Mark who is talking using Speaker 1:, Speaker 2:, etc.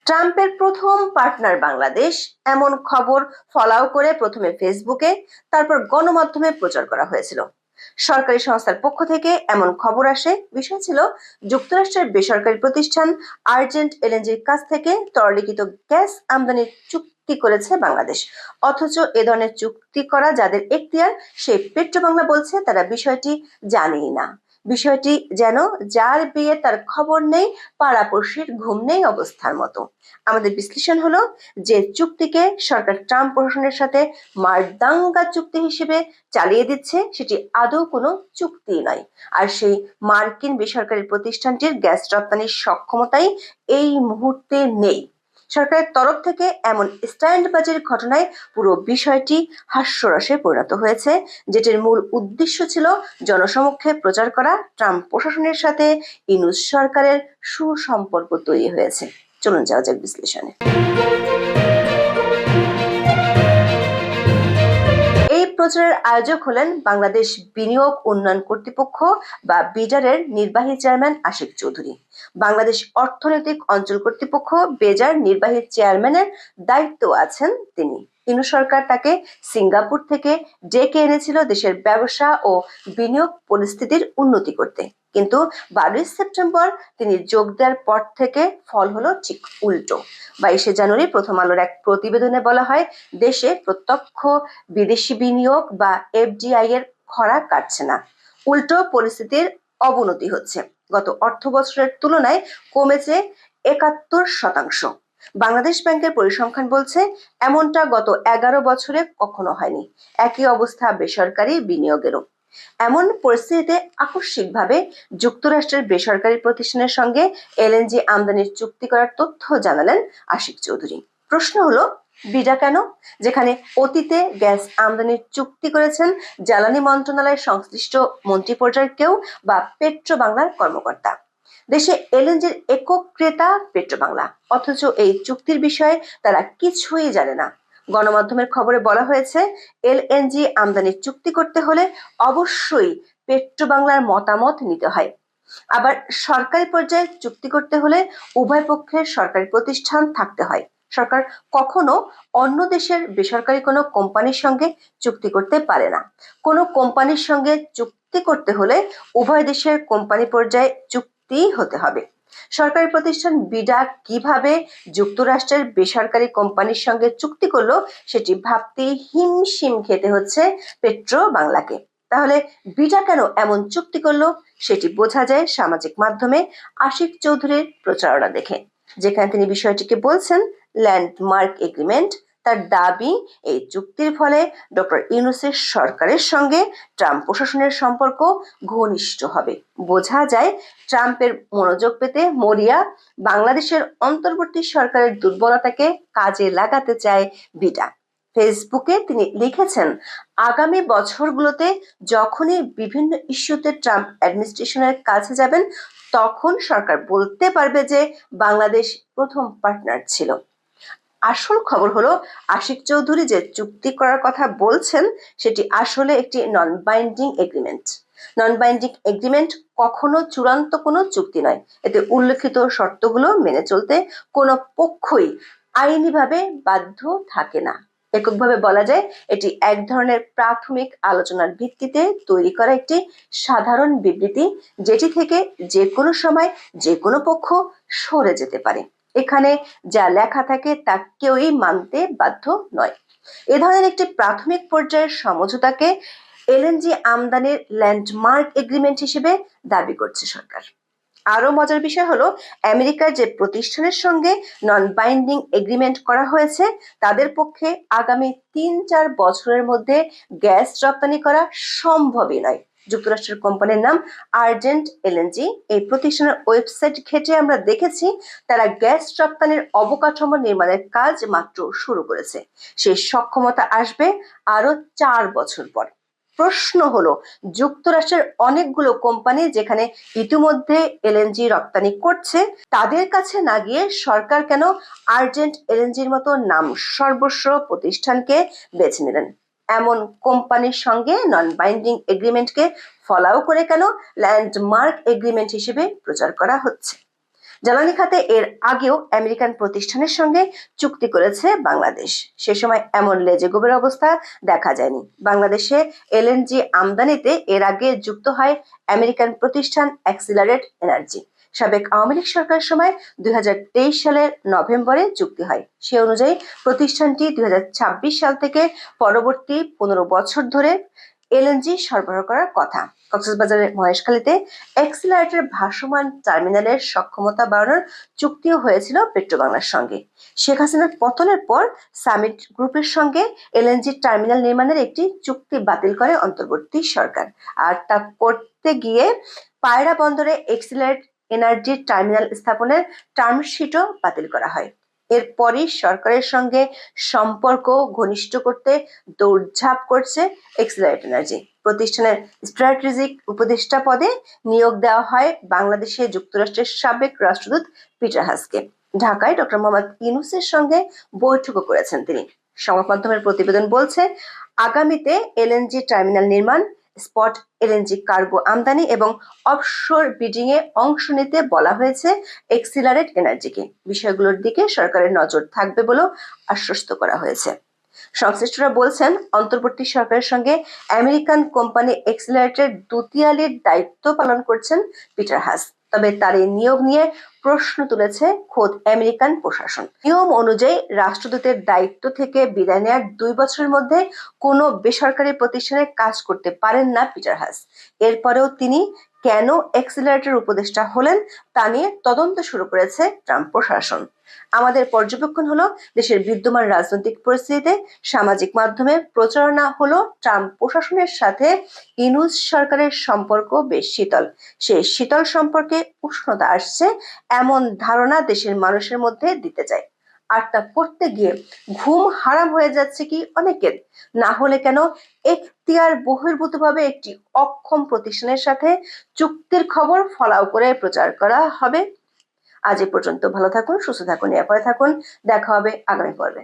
Speaker 1: ট্রাম্পের প্রথম পার্টনার বাংলাদেশ, এমন খবর ফলাও করে প্রথমে ফেসবুকে, তারপর গণমাধ্যমে প্রচার করা হয়েছিল। সরকারি সংস্থার পক্ষ থেকে এমন খবর আসে, বিষয় ছিল যুক্তরাষ্ট্রের বেসরকারি প্রতিষ্ঠান আর্জেন্ট এলএনজির কাছ থেকে তরলীকৃত গ্যাস আমদানির চুক্তি করেছে বাংলাদেশ। অথচ এ ধরনের চুক্তি করা যাদের এখতিয়ার, সেই পেট্রোবাংলা বলছে তারা বিষয়টি জানেই না। বিষয়টি যেন যার বিয়ে তার খবর নেই, পাড়াপড়শির ঘুম নেই অবস্থার মতো। আমাদের বিশ্লেষণ হলো যে চুক্তিকে সরকার ট্রাম্প প্রশাসনের সাথে মারদাঙ্গা চুক্তি হিসেবে চালিয়ে দিচ্ছে, সেটি আদৌ কোনো চুক্তি নয়। আর সেই মার্কিন বেসরকারি প্রতিষ্ঠানটির গ্যাস রপ্তানির সক্ষমতাই এই মুহূর্তে নেই। সরকারের তরফ থেকে এমন স্ট্যান্ডবাজির ঘটনায় পুরো বিষয়টি হাস্যরসে পরিণত হয়েছে, যেটির মূল উদ্দেশ্য ছিল জনসমক্ষে প্রচার করা ট্রাম্প প্রশাসনের সাথে ইউনূস সরকারের সুসম্পর্ক তৈরি হয়েছে। চলুন যাওয়া যাক বিশ্লেষণে। এই প্রচারের আয়োজক হলেন বাংলাদেশ বিনিয়োগ উন্নয়ন কর্তৃপক্ষ বা বিডারের নির্বাহী চেয়ারম্যান আশিক চৌধুরী। বাংলাদেশ অর্থনৈতিক অঞ্চল কর্তৃপক্ষ বেজার নির্বাহী চেয়ারম্যানের দায়িত্ব আছেন তিনি। ইউনূস সরকার তাকে সিঙ্গাপুর থেকে ডেকে এনেছিল দেশের ব্যবসা ও বিনিয়োগ পরিস্থিতির উন্নতি করতে, কিন্তু 12 সেপ্টেম্বর তিনি যোগ দেওয়ার পর থেকে ফল হলো ঠিক উল্টো। 22 জানুয়ারি প্রথম আলোর এক প্রতিবেদনে বলা হয়, দেশে প্রত্যক্ষ বিদেশি বিনিয়োগ বা এফডিআই এর খরা কাটছে না, উল্টো পরিস্থিতির অবনতি হচ্ছে। গত অর্থ বছরের তুলনায় কমেছে 71%। বাংলাদেশ ব্যাংকের পরিসংখ্যান বলছে এমনটা গত 11 বছরে কখনো হয়নি। একই অবস্থা বেসরকারি বিনিয়োগেরও। এমন পরিস্থিতিতে আকস্মিকভাবে যুক্তরাষ্ট্রের বেসরকারি প্রতিষ্ঠানের সঙ্গে এলএনজি আমদানির চুক্তি করার তথ্য জানালেন আশিক চৌধুরী। প্রশ্ন হলো, বিডা কেন, যেখানে অতীতে গ্যাস আমদানির চুক্তি করেছেন জ্বালানি মন্ত্রণালয়ের সংশ্লিষ্ট মন্ত্রী পর্যায়ের কেউ বা পেট্রোবাংলার কর্মকর্তা। দেশে এলএনজির একক ক্রেতা পেট্রোবাংলা, অথচ এই চুক্তির বিষয়ে তারা কিছুই জানে না। গণমাধ্যমের খবরে বলা হয়েছে, এলএনজি আমদানির চুক্তি করতে হলে অবশ্যই পেট্রোবাংলার মতামত নিতে হয়। আবার সরকারি পর্যায়ে চুক্তি করতে হলে উভয় পক্ষের সরকারি প্রতিষ্ঠান থাকতে হয়। সরকার কখনো অন্য দেশের বেসরকারি কোনো কোম্পানির সঙ্গে চুক্তি করতে পারে না। কোনো কোম্পানির সঙ্গে চুক্তি করতে হলে উভয় দেশের কোম্পানি পর্যায়ে চুক্তি হতে হবে। সরকারি প্রতিষ্ঠান বিডা কিভাবে যুক্তরাষ্ট্রের বেসরকারি কোম্পানির সঙ্গে চুক্তি করলো, সেটি ভাবতেই হিমশিম খেতে হচ্ছে পেট্রোবাংলাকে। তাহলে বিডা কেন এমন চুক্তি করলো, সেটি বোঝা যায় সামাজিক মাধ্যমে আশিক চৌধুরীর প্রচারণা দেখে, যেখানে তিনি বিষয়টিকে বলছেন ল্যান্ডমার্ক এগ্রিমেন্ট। তার দাবি, এই চুক্তির ফলে ডক্টর ইউনূসের সরকারের সঙ্গে ট্রাম্প প্রশাসনের সম্পর্ক ঘনিষ্ঠ হবে। বোঝা যায় ট্রাম্পের মনোযোগ পেতে মরিয়া বাংলাদেশের অন্তর্বর্তী সরকারের দুর্বলতাকে কাজে লাগাতে চায় বিডা। ফেসবুকে তিনি লিখেছেন, আগামী বছরগুলোতে যখনই বিভিন্ন ইস্যুতে ট্রাম্প অ্যাডমিনিস্ট্রেশনের কাছে যাবেন, তখন সরকার বলতে পারবে যে বাংলাদেশ প্রথম পার্টনার ছিল। আসল খবর হলো, আশিক চৌধুরী যে চুক্তি করার কথা বলছেন সেটি আসলে একটি নন বাইন্ডিং এগ্রিমেন্ট। নন বাইন্ডিং এগ্রিমেন্ট কখনো চূড়ান্ত কোনো চুক্তি নয়। এতে উল্লেখিত শর্তগুলো মেনে চলতে কোনো পক্ষই আইনিভাবে বাধ্য থাকে না। এককভাবে বলা যায়, এটি এক ধরনের প্রাথমিক আলোচনার ভিত্তিতে তৈরি করা একটি সাধারণ বিবৃতি, যেটি থেকে যে কোনো সময় যে কোনো পক্ষ সরে যেতে পারে। এখানে যা লেখা থাকে তা কেউই মানতে বাধ্য নয়। এ ধরনের একটি প্রাথমিক পর্যায়ের সমঝোতাকে এলএনজি আমদানির ল্যান্ডমার্ক এগ্রিমেন্ট হিসেবে দাবি করছে সরকার। আরো মজার বিষয় হলো, আমেরিকার যে প্রতিষ্ঠানের সঙ্গে নন বাইন্ডিং এগ্রিমেন্ট করা হয়েছে, তাদের পক্ষে আগামী 3-4 বছরের মধ্যে গ্যাস রপ্তানি করা সম্ভবই নয়। যুক্তরাষ্ট্রের কোম্পানির নাম আর্জেন্ট এলএনজি। এই প্রতিষ্ঠানের ওয়েবসাইট ঘেঁটে আমরা দেখেছি তারা গ্যাস রপ্তানির অবকাঠামো নির্মাণের কাজ মাত্র শুরু করেছে। সেই সক্ষমতা আসবে আরো 4 বছর পর। প্রশ্ন হলো, যুক্তরাষ্ট্রের অনেকগুলো কোম্পানি যেখানে ইতিমধ্যে এলএনজি রপ্তানি করছে, তাদের কাছে না গিয়ে সরকার কেন আর্জেন্ট এলএনজির মতো নাম সর্বস্ব প্রতিষ্ঠানকে বেছে নিলেন? এমন কোম্পানির সঙ্গে নন বাইন্ডিং এগ্রিমেন্টকে ফলাও করে কেন ল্যান্ডমার্ক এগ্রিমেন্ট হিসেবে প্রচার করা হচ্ছে? জ্বালানি খাতে এর আগেও আমেরিকান প্রতিষ্ঠানের সঙ্গে চুক্তি করেছে বাংলাদেশ। সে সময় এমন লেজে গোবের অবস্থা দেখা যায়নি। বাংলাদেশে এলএনজি আমদানিতে এর আগে যুক্ত হয় আমেরিকান প্রতিষ্ঠান অ্যাক্সিলারেট এনার্জি। সাবেক আওয়ামী লীগ সরকারের সময় 2023 সালের নভেম্বরে চুক্তি হয়। সে অনুযায়ী প্রতিষ্ঠানটি 2026 সাল থেকে পরবর্তী 15 বছর ধরে এলএনজি সরবরাহ করার কথা। কক্সবাজারের মহেশখালীতে অ্যাক্সিলারেটের ভাসমান টার্মিনালের সক্ষমতা বাড়ানোর চুক্তিও হয়েছিল পেট্রোবাংলার সঙ্গে। শেখ হাসিনার পতনের পর সামিট গ্রুপের সঙ্গে এলএনজি টার্মিনাল নির্মাণের একটি চুক্তি বাতিল করে অন্তর্বর্তী সরকার। আর তা করতে গিয়ে পায়রা বন্দরে অ্যাক্সিলারেট এনার্জি টার্মিনাল স্থাপনের টার্মশিটও বাতিল করা হয়। এরপরই সরকারের সঙ্গে সম্পর্ক ঘনিষ্ঠ করতে দৌড়ঝাঁপ করছে অ্যাক্সিলারেট এনার্জি। প্রতিষ্ঠানের স্ট্র্যাটেজিক উপদেষ্টা পদে নিয়োগ দেওয়া হয় বাংলাদেশে যুক্তরাষ্ট্রের সাবেক রাষ্ট্রদূত পিটার হাসকে। ঢাকায় ডক্টর মোহাম্মদ ইউনূসের সঙ্গে বৈঠকও করেছেন তিনি। সংবাদ মাধ্যমের প্রতিবেদন বলছে, আগামীতে এলএনজি টার্মিনাল নির্মাণ, স্পট এলএনজি কার্গো আমদানি এবং অফশোর বিডিং এ অংশ নিতে বলা হয়েছে অ্যাক্সিলারেট এনার্জিকে। বিষয়গুলোর দিকে সরকারের নজর থাকবে বলেও আশ্বস্ত করা হয়েছে। সংশ্লিষ্টরা বলছেন, অন্তর্বর্তী সরকারের সঙ্গে আমেরিকান কোম্পানি অ্যাক্সিলারেটের দুতিয়ালির দায়িত্ব পালন করছেন পিটার হাস। তবে তার এই নিয়োগ নিয়ে প্রশ্ন তুলেছে খোদ আমেরিকান প্রশাসন। নিয়ম অনুযায়ী রাষ্ট্রদূতের দায়িত্ব থেকে বিদায় নেওয়ার 2 বছরের মধ্যে কোনো বেসরকারি প্রতিষ্ঠানে কাজ করতে পারেন না পিটার হাস। এরপরেও তিনি কেন অ্যাক্সিলারেটের উপদেষ্টা হলেন তা নিয়ে তদন্ত শুরু করেছে ট্রাম্প প্রশাসন। আমাদের পর্যবেক্ষণ হলো, দেশের বিদ্যমান রাজনৈতিক পরিস্থিতিতে সামাজিক মাধ্যমে প্রচারণা হলো ট্রাম্প প্রশাসনের সাথে ইউনূস সরকারের সম্পর্ক বেশ শীতল। সেই শীতল সম্পর্কে উষ্ণতা আসছে এমন ধারণা দেশের মানুষের মধ্যে দিতে চায়। আর তা করতে গিয়ে ঘুম হারাম হয়ে যাচ্ছে কি অনেকের। না হলে কেন এখতিয়ার বহির্ভূতভাবে একটি অক্ষম প্রতিষ্ঠানের সাথে চুক্তির খবর ফলাও করে প্রচার করা হবে। আজ এ পর্যন্ত। ভালো থাকুন, সুস্থ থাকুন, নিরাপদে থাকুন। দেখা হবে আগামী পর্বে।